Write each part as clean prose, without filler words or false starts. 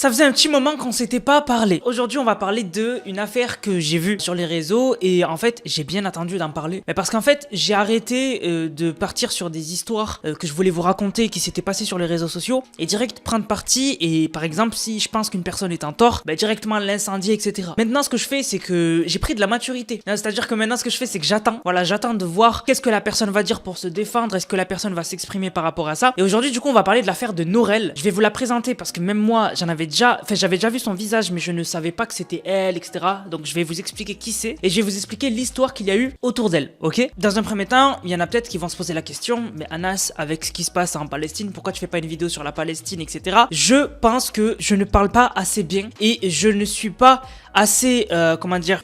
Ça faisait un petit moment qu'on s'était pas parlé. Aujourd'hui, on va parler de une affaire que j'ai vue sur les réseaux et en fait, j'ai bien attendu d'en parler. Mais parce qu'en fait, j'ai arrêté de partir sur des histoires que je voulais vous raconter qui s'étaient passées sur les réseaux sociaux et direct prendre parti et par exemple, si je pense qu'une personne est en tort, bah, directement l'incendier, etc. Maintenant, ce que je fais, c'est que j'ai pris de la maturité. C'est-à-dire que maintenant, ce que je fais, c'est que j'attends. Voilà, j'attends de voir qu'est-ce que la personne va dire pour se défendre, est-ce que la personne va s'exprimer par rapport à ça. Et aujourd'hui, du coup, on va parler de l'affaire de Norel. Je vais vous la présenter parce que même moi, j'avais déjà vu son visage, mais je ne savais pas que c'était elle, etc. Donc je vais vous expliquer qui c'est et je vais vous expliquer l'histoire qu'il y a eu autour d'elle, ok? Dans un premier temps, il y en a peut-être qui vont se poser la question, mais Anas, avec ce qui se passe en Palestine, pourquoi tu fais pas une vidéo sur la Palestine, etc. Je pense que je ne parle pas assez bien et je ne suis pas assez,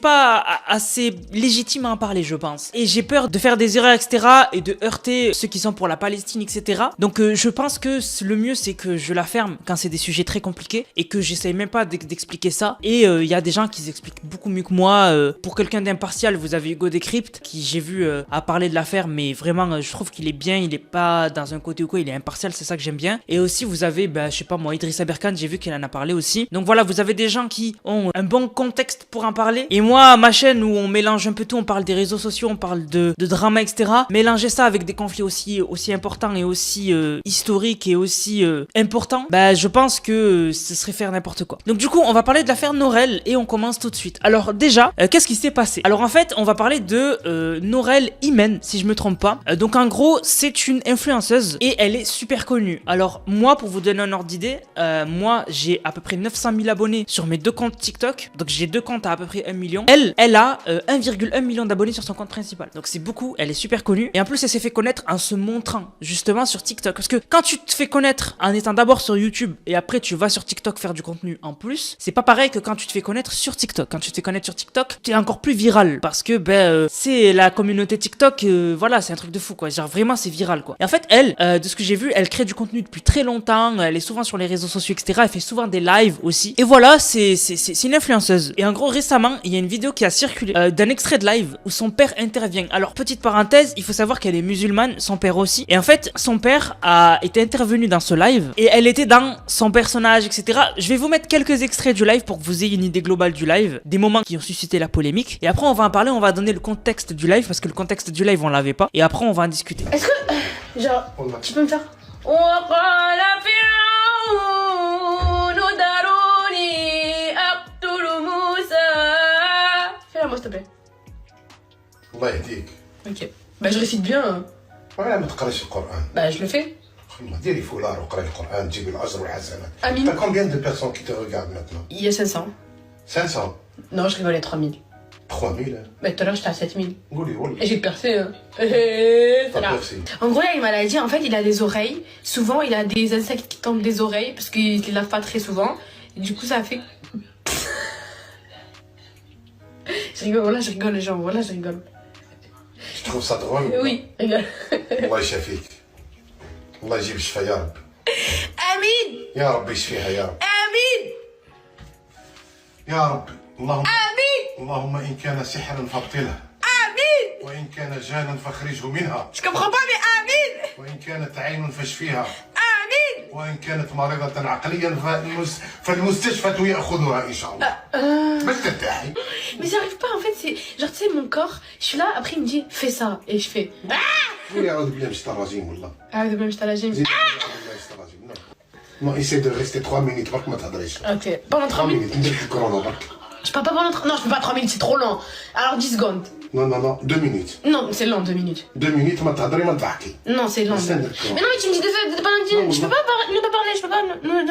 pas assez légitime à en parler, je pense. Et j'ai peur de faire des erreurs, etc. et de heurter ceux qui sont pour la Palestine, etc. Donc je pense que le mieux, c'est que je la ferme quand c'est des sujets très compliqués et que j'essaye même pas d'expliquer ça. Et il y a des gens qui expliquent beaucoup mieux que moi. Pour quelqu'un d'impartial, vous avez Hugo Décrypte, qui j'ai vu à parler de l'affaire, mais vraiment, je trouve qu'il est bien, il est pas dans un côté ou quoi, il est impartial, c'est ça que j'aime bien. Et aussi, vous avez, je sais pas moi, Idrissa Berkane, j'ai vu qu'il en a parlé aussi. Donc voilà, vous avez des gens qui ont un bon contexte pour en parler. Et moi, ma chaîne où on mélange un peu tout, on parle des réseaux sociaux, on parle de drama, etc. Mélanger ça avec des conflits aussi importants et aussi historiques et aussi importants, je pense que ce serait faire n'importe quoi. Donc du coup, on va parler de l'affaire Norel et on commence tout de suite. Alors déjà, qu'est-ce qui s'est passé? Alors en fait, on va parler de Norel Imen, si je me trompe pas. Donc en gros, c'est une influenceuse et elle est super connue. Alors moi, pour vous donner un ordre d'idée, moi j'ai à peu près 900 000 abonnés sur mes deux comptes TikTok. Donc j'ai deux comptes à peu près 1 million. Elle a 1,1 million d'abonnés sur son compte principal. Donc c'est beaucoup, elle est super connue. Et en plus, elle s'est fait connaître en se montrant justement sur TikTok. Parce que quand tu te fais connaître en étant d'abord sur YouTube et après tu vas sur TikTok faire du contenu en plus, c'est pas pareil que quand tu te fais connaître sur TikTok. Quand tu te fais connaître sur TikTok, tu es encore plus viral parce que c'est la communauté TikTok, voilà, c'est un truc de fou quoi. Genre vraiment c'est viral quoi. Et en fait elle, de ce que j'ai vu, elle crée du contenu depuis très longtemps, elle est souvent sur les réseaux sociaux, etc. Elle fait souvent des lives aussi. Et voilà, c'est une influenceuse. Et en gros récemment, il y a une vidéo qui a circulé d'un extrait de live où son père intervient. Alors petite parenthèse, il faut savoir qu'elle est musulmane, son père aussi. Et en fait, son père a été intervenu dans ce live et elle était dans son personnage, etc. Je vais vous mettre quelques extraits du live pour que vous ayez une idée globale du live, des moments qui ont suscité la polémique. Et après, on va en parler, on va donner le contexte du live parce que le contexte du live, on l'avait pas. Et après, on va en discuter. Est-ce que, genre, tu peux me faire fais-la moi s'il te plaît. الله يهديك. Ok. Je récite bien. ولا ما تقراش القرآن. Je le fais. ديري فولار وقراي القرآن تجيبي الأجر والحسنات. Amine. T'as combien de personnes qui te regardent maintenant? Il y a 500. 500. Non, je rigolais, 3000. 3000. Tout à l'heure, j'étais à 7000. قولي قولي. Et j'ai percé. C'est T'as là. percé. En gros, il a une maladie. En fait, il a des oreilles. Souvent, il a des insectes qui tombent des oreilles parce qu'il ne les lave pas très souvent. Et du coup, ça fait. Je rigole, voilà, je rigole, les gens. Voilà, je rigole. Tu trouves ça drôle? Oui, rigole. الله يشافيك. الله يجيب الشفاء يا رب. Amine. يا رب يشفيها يا رب. Amine. يا رب. اللهم Amine. اللهم إن كان سحرا فابطله. Amine. وإن كان جانا فاخرجه منها. Je comprends pas, mais Amine. وإن كانت عين فاشفيها. Amine. وإن كانت مريضة عقليا فالمستشفى يأخذها إن شاء الله. بس ترتاحي. Mais j'arrive pas, en fait, c'est. Genre, tu sais, mon corps, je suis là, après il me dit, fais ça. Et je fais. قولي أعوذ بالله من الشيطان الرجيم والله. Ah, de même, je t'ai زيد أعوذ بالله من الشيطان الرجيم. Non, essaie de rester 3 minutes برك ما تهضريش. Ok. Pendant 3 minutes. ندير لك الكورونا برك. Je peux pas pendant 3. Non, je peux pas 3 minutes, c'est trop lent. Alors 10 secondes. Non, 2 minutes. Non, c'est lent, 2 minutes. 2 minutes ما تهضري ما تضحكي. Non, c'est lent. Mais non, mais tu me dis de pendant 10 minutes. Je peux pas parler, je peux pas. Non,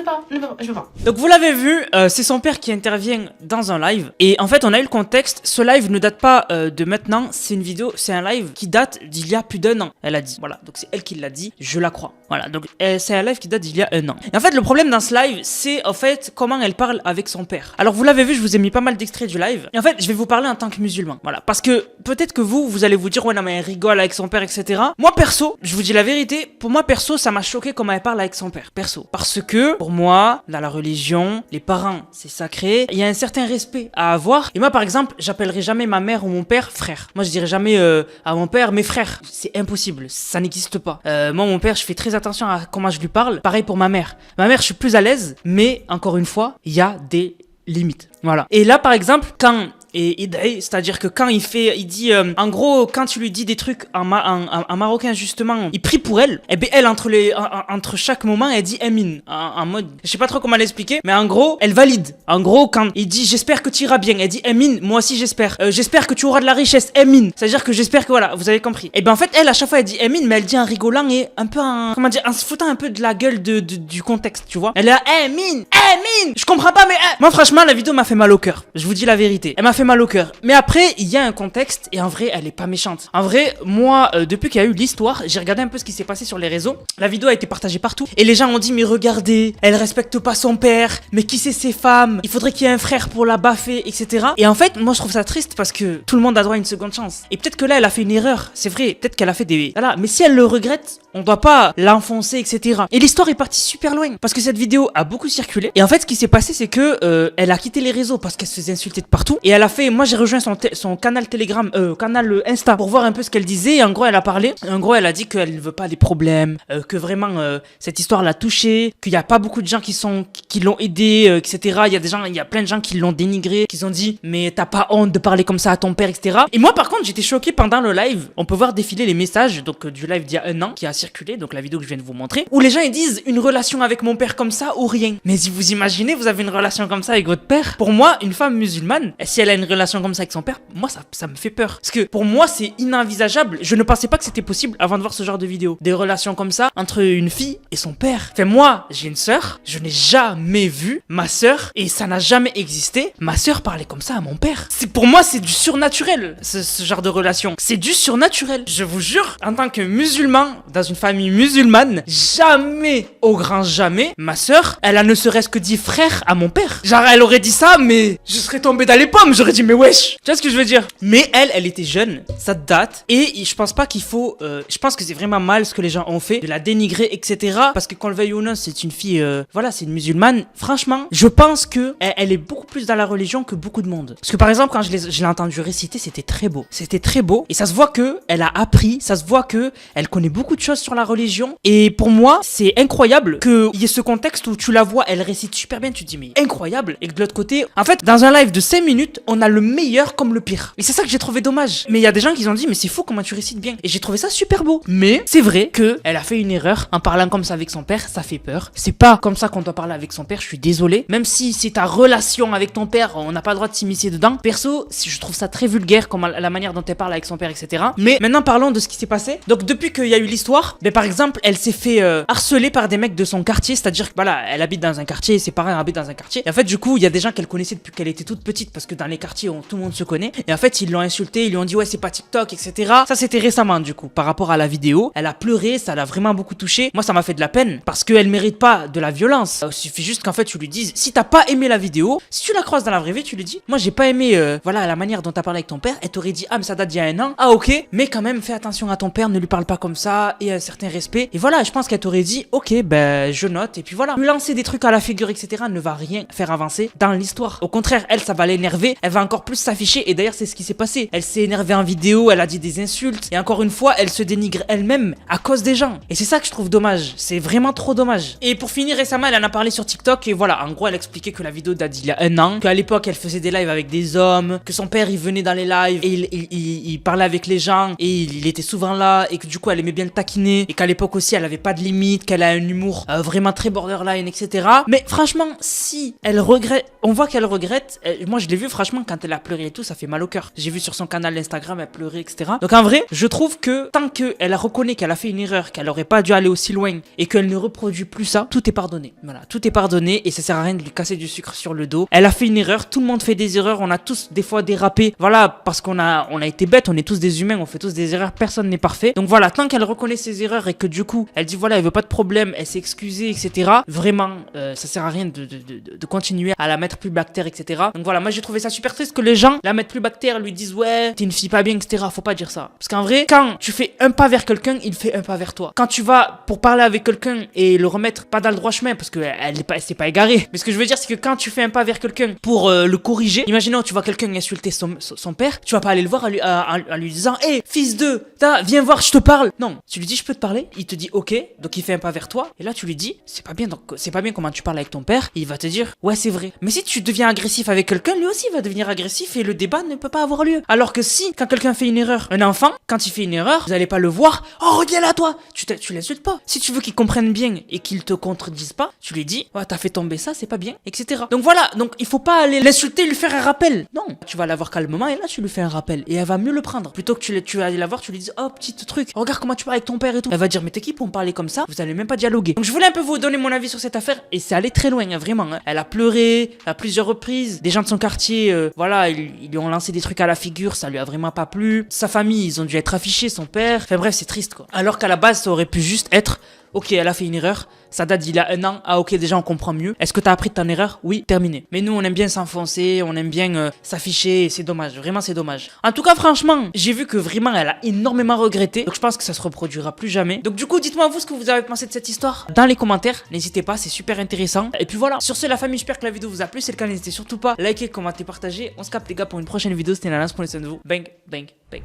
je peux pas. Donc vous l'avez vu, c'est son père qui intervient dans un live. Et en fait, on a eu le contexte. Ce live ne date pas de maintenant. C'est une vidéo, c'est un live qui date d'il y a plus d'1 an. Elle a dit. Voilà, donc c'est elle qui l'a dit. Je la crois. Voilà, donc c'est un live qui date d'il y a 1 an. Et en fait, le problème dans ce live, c'est en fait comment elle parle avec son père. Alors vous l'avez vu, je vous ai mis pas mal d'extraits du live. Et en fait, je vais vous parler en tant que musulman. Voilà, parce que que peut-être que vous allez vous dire, ouais, non, mais elle rigole avec son père, etc. Moi, perso, je vous dis la vérité, pour moi, perso, ça m'a choqué comment elle parle avec son père, perso. Parce que, pour moi, dans la religion, les parents, c'est sacré, il y a un certain respect à avoir. Et moi, par exemple, j'appellerai jamais ma mère ou mon père frère. Moi, je dirais jamais à mon père, mes frères. C'est impossible, ça n'existe pas. Moi, mon père, je fais très attention à comment je lui parle. Pareil pour ma mère. Ma mère, je suis plus à l'aise, mais encore une fois, il y a des limites. Voilà. Et là, par exemple, quand c'est-à-dire que quand il dit, en gros, quand tu lui dis des trucs en marocain, justement, il prie pour elle, et bien elle, entre chaque moment, elle dit Amin, en mode, je sais pas trop comment l'expliquer, mais en gros, elle valide. En gros, quand il dit j'espère que tu iras bien, elle dit Amin, moi aussi j'espère. J'espère que tu auras de la richesse, Amin. C'est-à-dire que j'espère que voilà, vous avez compris. Et bien en fait, elle, à chaque fois, elle dit Amin, mais elle dit en rigolant et un peu comment dire, en se foutant un peu de la gueule du contexte, tu vois. Elle est là, Amin, Amin. Je comprends pas, mais moi, franchement, la vidéo m'a fait mal au cœur. Je vous dis la vérité. Elle m'a fait mal au cœur. Mais après, il y a un contexte et en vrai, elle est pas méchante. En vrai, moi, depuis qu'il y a eu l'histoire, j'ai regardé un peu ce qui s'est passé sur les réseaux. La vidéo a été partagée partout et les gens ont dit mais regardez, elle respecte pas son père, mais qui c'est ces femmes? Il faudrait qu'il y ait un frère pour la baffer, etc. Et en fait, moi je trouve ça triste parce que tout le monde a droit à une seconde chance. Et peut-être que là, elle a fait une erreur. C'est vrai, peut-être qu'elle a fait des... Voilà. Mais si elle le regrette, on doit pas l'enfoncer, etc. Et l'histoire est partie super loin parce que cette vidéo a beaucoup circulé. Et en fait, ce qui s'est passé, c'est que elle a quitté les réseaux parce qu'elle se faisait insulter de partout. Et elle a fait... Moi, j'ai rejoint son canal Telegram, canal Insta pour voir un peu ce qu'elle disait. Et en gros, elle a parlé. En gros, elle a dit qu'elle ne veut pas des problèmes, que vraiment cette histoire l'a touchée, qu'il y a pas beaucoup de gens qui l'ont aidé, etc. Il y a plein de gens qui l'ont dénigré, qui ont dit mais t'as pas honte de parler comme ça à ton père, etc. Et moi, par contre, j'étais choqué pendant le live. On peut voir défiler les messages donc du live d'il y a un an qui a circulé, donc la vidéo que je viens de vous montrer, où les gens ils disent une relation avec mon père comme ça ou rien. Mais si vous imaginez, vous avez une relation comme ça avec votre père. Pour moi, une femme musulmane, si elle a une relation comme ça avec son père, moi ça me fait peur. Parce que pour moi c'est inenvisageable. Je ne pensais pas que c'était possible avant de voir ce genre de vidéo. Des relations comme ça entre une fille et son père. Enfin moi, j'ai une sœur, je n'ai jamais vu ma sœur et ça n'a jamais existé. Ma sœur parlait comme ça à mon père. Pour moi c'est du surnaturel ce genre de relation. C'est du surnaturel. Je vous jure, en tant que musulman, dans une famille musulmane, jamais, au grand jamais, ma sœur, elle a ne serait-ce que dit frère à mon père. Genre elle aurait dit ça mais je serais tombé dans les pommes. J'aurais dit mais wesh. Tu vois ce que je veux dire? Mais elle était jeune, ça date, et je pense pas qu'il faut, je pense que c'est vraiment mal ce que les gens ont fait, de la dénigrer, etc. Parce que qu'on le veuille ou non, c'est une fille, voilà, c'est une musulmane. Franchement, je pense que elle est beaucoup plus dans la religion que beaucoup de monde. Parce que par exemple, quand je l'ai entendu réciter, c'était très beau, et ça se voit que elle a appris, ça se voit que elle connaît beaucoup de choses sur la religion, et pour moi, c'est incroyable qu'il y ait ce contexte où tu la vois, elle récite super bien, tu te dis mais incroyable, et que de l'autre côté, en fait, dans un live de 5 minutes, on a le meilleur comme le pire. Et c'est ça que j'ai trouvé dommage. Mais il y a des gens qui ont dit mais c'est fou comment tu récites bien. Et j'ai trouvé ça super beau. Mais c'est vrai que elle a fait une erreur en parlant comme ça avec son père, ça fait peur. C'est pas comme ça qu'on doit parler avec son père, je suis désolé. Même si c'est ta relation avec ton père, on n'a pas le droit de s'immiscer dedans. Perso, je trouve ça très vulgaire comme la manière dont elle parle avec son père, etc. Mais maintenant parlons de ce qui s'est passé. Donc depuis qu'il y a eu l'histoire, ben par exemple, elle s'est fait harceler par des mecs de son quartier, c'est-à-dire que voilà, elle habite dans un quartier, ses parents habitent dans un quartier. Et en fait, du coup, il y a des gens qu'elle connaissait depuis qu'elle était toute petite parce que dans les quartiers, tout le monde se connaît. Et en fait, ils l'ont insulté, ils lui ont dit ouais, c'est pas TikTok, etc. Ça, c'était récemment, du coup, par rapport à la vidéo. Elle a pleuré, ça l'a vraiment beaucoup touché. Moi, ça m'a fait de la peine parce qu'elle mérite pas de la violence. Il suffit juste qu'en fait, tu lui dises si t'as pas aimé la vidéo, si tu la croises dans la vraie vie, tu lui dis moi, j'ai pas aimé, voilà, la manière dont t'as parlé avec ton père. Elle t'aurait dit ah, mais ça date d'il y a un an. Ah, ok, mais quand même, fais attention à ton père, ne lui parle pas comme ça et un certain respect. Et voilà, je pense qu'elle t'aurait dit ok, ben, je note. Et puis voilà, lui lancer des trucs à la figure, etc. ne va rien faire avancer dans l'histoire. Au contraire, elle, ça va l'énerver. Elle va encore plus s'afficher. Et d'ailleurs, c'est ce qui s'est passé. Elle s'est énervée en vidéo, elle a dit des insultes. Et encore une fois, elle se dénigre elle-même à cause des gens. Et c'est ça que je trouve dommage. C'est vraiment trop dommage. Et pour finir, récemment, elle en a parlé sur TikTok. Et voilà, en gros, elle expliquait que la vidéo date d'il y a un an. Qu'à l'époque, elle faisait des lives avec des hommes. Que son père, il venait dans les lives. Et il parlait avec les gens. Et il était souvent là. Et que du coup, elle aimait bien le taquiner. Et qu'à l'époque aussi, elle avait pas de limite. Qu'elle a un humour vraiment très borderline, etc. Mais franchement, si elle regrette, on voit qu'elle regrette. Moi, je l'ai vu, franchement, quand elle a pleuré et tout, ça fait mal au cœur. J'ai vu sur son canal Instagram, elle pleurait, etc. Donc en vrai, je trouve que tant qu'elle reconnaît qu'elle a fait une erreur, qu'elle aurait pas dû aller aussi loin et qu'elle ne reproduit plus ça, tout est pardonné. Voilà, tout est pardonné et ça sert à rien de lui casser du sucre sur le dos. Elle a fait une erreur, tout le monde fait des erreurs, on a tous des fois dérapé. Voilà, parce qu'on a été bêtes, on est tous des humains, on fait tous des erreurs, personne n'est parfait. Donc voilà, tant qu'elle reconnaît ses erreurs et que du coup, elle dit voilà, elle veut pas de problème, elle s'est excusée, etc. Vraiment, ça sert à rien de continuer à la mettre plus bactère, etc. Donc voilà, moi j'ai trouvé ça super triste que les gens la mettent plus bactère, lui disent ouais, t'es une fille pas bien, etc. Faut pas dire ça. Parce qu'en vrai, quand tu fais un pas vers quelqu'un, il fait un pas vers toi. Quand tu vas pour parler avec quelqu'un et le remettre pas dans le droit chemin, parce qu'elle s'est pas égarée. Mais ce que je veux dire, c'est que quand tu fais un pas vers quelqu'un pour le corriger, imaginons tu vois quelqu'un insulter son père, tu vas pas aller le voir en lui disant hey, fils de, viens voir, je te parle. Non, tu lui dis je peux te parler, il te dit ok, donc il fait un pas vers toi, et là tu lui dis c'est pas bien, donc c'est pas bien comment tu parles avec ton père, et il va te dire ouais c'est vrai. Mais si tu deviens agressif avec quelqu'un, lui aussi va devenir agressif et le débat ne peut pas avoir lieu. Alors que si, quand quelqu'un fait une erreur, un enfant, quand il fait une erreur, vous allez pas le voir, oh reviens là toi, tu l'insultes pas. Si tu veux qu'il comprenne bien et qu'il te contredise pas, tu lui dis ouais t'as fait tomber ça, c'est pas bien, etc. Donc voilà, donc il faut pas aller l'insulter, lui faire un rappel. Non, tu vas la voir calmement et là tu lui fais un rappel et elle va mieux le prendre. Plutôt que tu vas aller la voir, tu lui dis oh petit truc, regarde comment tu parles avec ton père et tout. Elle va dire mais t'es qui pour me parler comme ça, vous allez même pas dialoguer. Donc je voulais un peu vous donner mon avis sur cette affaire et c'est allé très loin, hein, vraiment. Hein. Elle a pleuré à plusieurs reprises. Des gens de son quartier, voilà, ils lui ont lancé des trucs à la figure, ça lui a vraiment pas plu. Sa famille, ils ont dû être affichés, son père. Enfin bref, c'est triste quoi. Alors qu'à la base, ça aurait pu juste être ok, elle a fait une erreur, ça date d'il y a 1 an, ah ok déjà on comprend mieux. Est-ce que t'as appris de ton erreur? Oui, terminé. Mais nous on aime bien s'enfoncer, on aime bien s'afficher, et c'est dommage, vraiment c'est dommage. En tout cas franchement, j'ai vu que vraiment elle a énormément regretté, donc je pense que ça se reproduira plus jamais. Donc du coup dites-moi vous ce que vous avez pensé de cette histoire dans les commentaires, n'hésitez pas, c'est super intéressant. Et puis voilà, sur ce la famille, j'espère que la vidéo vous a plu, c'est le cas n'hésitez surtout pas à liker, commenter, partager. On se capte les gars pour une prochaine vidéo, c'était Nanas, prenez soin de vous, bang, bang, bang.